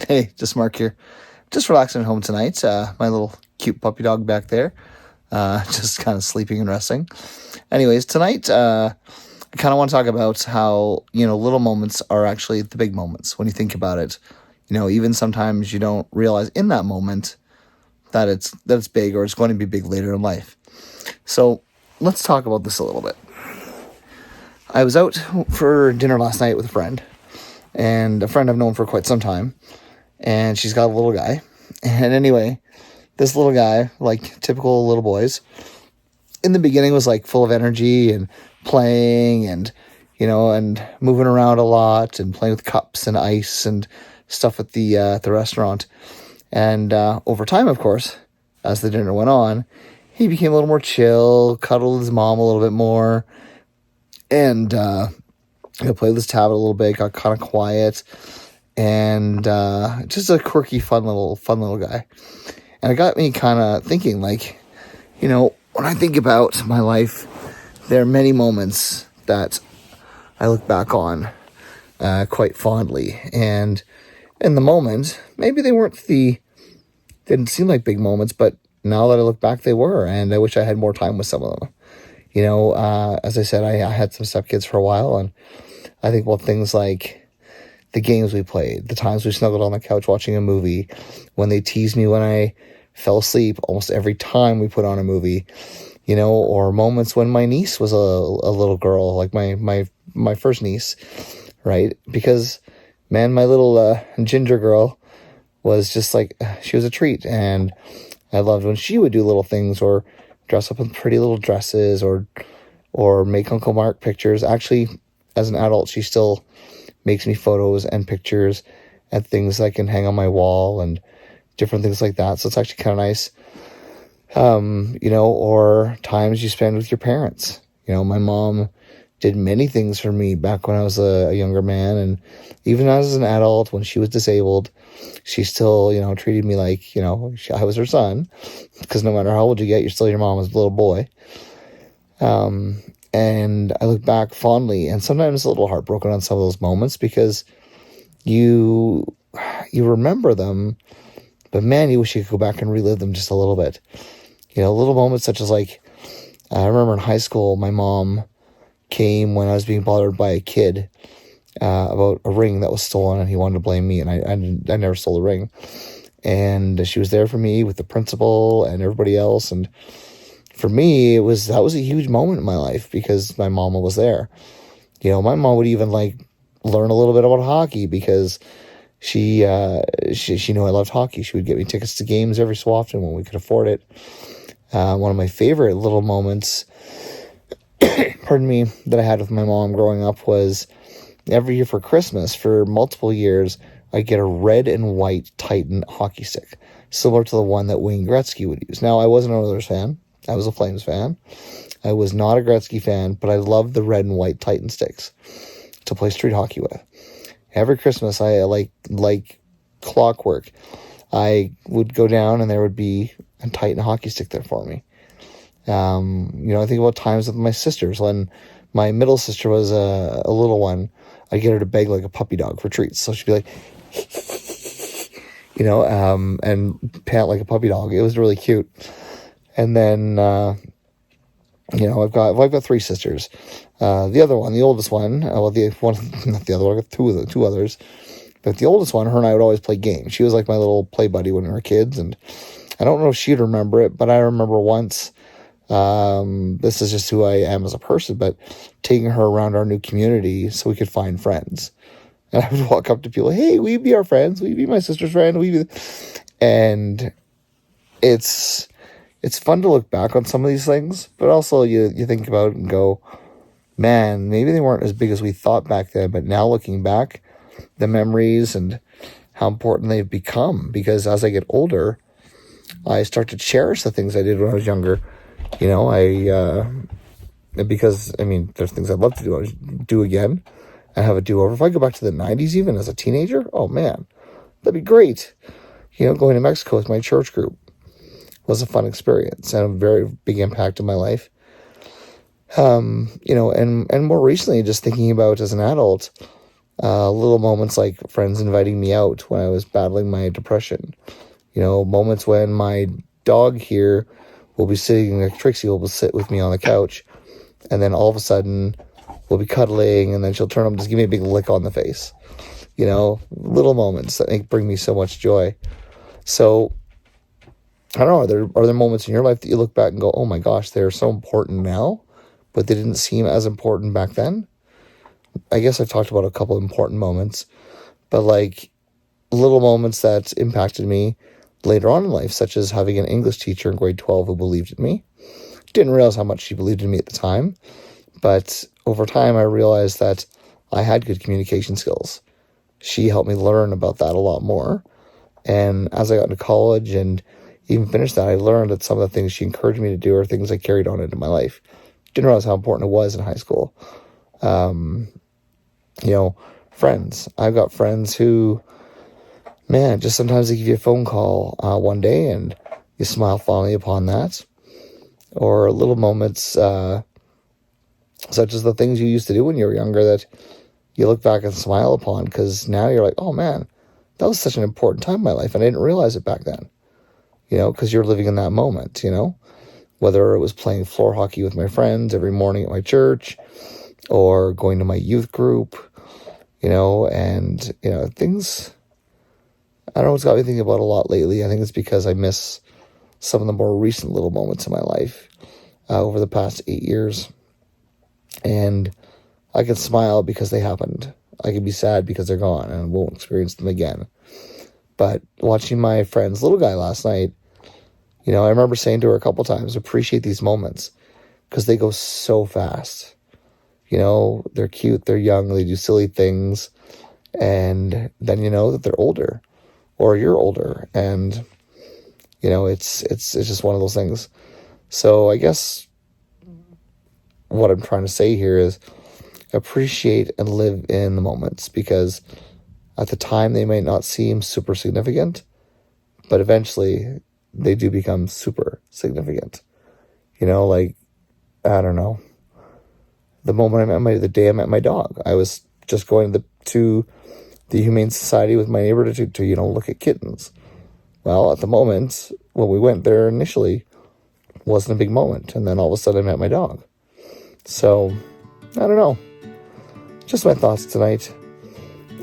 Hey, just Mark here. Just relaxing at home tonight. My little cute puppy dog back there, just kind of sleeping and resting. Anyways, tonight, I kind of want to talk about how, little moments are actually the big moments when you think about it. Even sometimes you don't realize in that moment that it's big or it's going to be big later in life. So let's talk about this a little bit. I was out for dinner last night with a friend, and a friend I've known for quite some time, and she's got a little guy. And anyway, this little guy, like typical little boys, in the beginning was like full of energy and playing and moving around a lot and playing with cups and ice and stuff at the restaurant. And over time, of course, as the dinner went on, he became a little more chill, cuddled his mom a little bit more, and played with his tablet a little bit, got kind of quiet, and just a quirky, fun little guy. And it got me kind of thinking, like, when I think about my life, there are many moments that I look back on quite fondly. And in the moment, maybe didn't seem like big moments, but now that I look back, they were. And I wish I had more time with some of them. As I said, I had some stepkids for a while, and I think about things like the games we played, the times we snuggled on the couch watching a movie, when they teased me when I fell asleep almost every time we put on a movie, or moments when my niece was a little girl, like my first niece, right? Because, man, my little ginger girl was just like, she was a treat, and I loved when she would do little things or dress up in pretty little dresses or make Uncle Mark pictures. Actually, as an adult, she still makes me photos and pictures and things I can hang on my wall and different things like that. So it's actually kind of nice. Or times you spend with your parents. My mom did many things for me back when I was a younger man, and even as an adult, when she was disabled, she still, treated me like, I was her son, because no matter how old you get, you're still your mama's little boy. And I look back fondly and sometimes a little heartbroken on some of those moments, because you remember them, but man, you wish you could go back and relive them just a little bit. Little moments such as, like, I remember in high school, my mom came when I was being bothered by a kid about a ring that was stolen, and he wanted to blame me, and I never stole the ring. And she was there for me with the principal and everybody else, and for me, that was a huge moment in my life because my mama was there. My mom would even learn a little bit about hockey because she knew I loved hockey. She would get me tickets to games every so often when we could afford it. One of my favorite little moments, pardon me, that I had with my mom growing up was every year for Christmas, for multiple years, I'd get a red and white Titan hockey stick, similar to the one that Wayne Gretzky would use. Now, I wasn't an Oilers fan. I was a Flames fan. I was not a Gretzky fan, but I loved the red and white Titan sticks to play street hockey with. Every Christmas, I like clockwork, I would go down and there would be a Titan hockey stick there for me. I think about times with my sisters. When my middle sister was a little one, I'd get her to beg like a puppy dog for treats. So she'd be like, and pant like a puppy dog. It was really cute. And then, I've got three sisters. The other one, the oldest one, not the other one, I got two others. But the oldest one, her and I would always play games. She was like my little play buddy when we were kids. And I don't know if she'd remember it, but I remember once, this is just who I am as a person, but taking her around our new community so we could find friends. And I would walk up to people, hey, will you be our friends? Will you be my sister's friend? And it's fun to look back on some of these things, but also you think about it and go, man, maybe they weren't as big as we thought back then, but now looking back, the memories and how important they've become, because as I get older, I start to cherish the things I did when I was younger. Because there's things I'd love to do again and have a do-over. If I go back to the 90s, even as a teenager, oh man, that'd be great. Going to Mexico with my church group was a fun experience and a very big impact in my life. And more recently, just thinking about as an adult, Little moments like friends inviting me out when I was battling my depression. Moments when my dog here will be sitting, like Trixie will sit with me on the couch, and then all of a sudden we'll be cuddling, and then she'll turn up and just give me a big lick on the face. Little moments that bring me so much joy. So, I don't know, are there moments in your life that you look back and go, oh my gosh, they're so important now, but they didn't seem as important back then? I guess I've talked about a couple important moments, but like little moments that impacted me later on in life, such as having an English teacher in grade 12 who believed in me. Didn't realize how much she believed in me at the time, but over time I realized that I had good communication skills. She helped me learn about that a lot more. And as I got into college and even finished that, I learned that some of the things she encouraged me to do are things I carried on into my life. Didn't realize how important it was in high school. Friends. I've got friends who, man, just sometimes they give you a phone call one day and you smile fondly upon that. Or little moments such as the things you used to do when you were younger that you look back and smile upon, because now you're like, oh man, that was such an important time in my life and I didn't realize it back then. Because you're living in that moment, whether it was playing floor hockey with my friends every morning at my church or going to my youth group, things, I don't know what's got me thinking about a lot lately. I think it's because I miss some of the more recent little moments in my life over the past 8 years. And I can smile because they happened. I can be sad because they're gone and I won't experience them again. But watching my friend's little guy last night, I remember saying to her a couple times, appreciate these moments because they go so fast. They're cute, they're young, they do silly things. And then you know that they're older or you're older. And, it's just one of those things. So I guess what I'm trying to say here is appreciate and live in the moments, because at the time they might not seem super significant, but eventually they do become super significant. I don't know. The day I met my dog, I was just going to the Humane Society with my neighbor to look at kittens. Well, at the moment, when we went there initially, wasn't a big moment. And then all of a sudden I met my dog. So, I don't know. Just my thoughts tonight.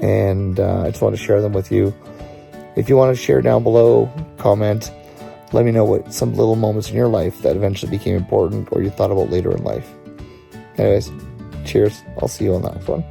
And I just want to share them with you. If you want to share down below, comment, let me know what some little moments in your life that eventually became important or you thought about later in life. Anyways, cheers. I'll see you on the next one.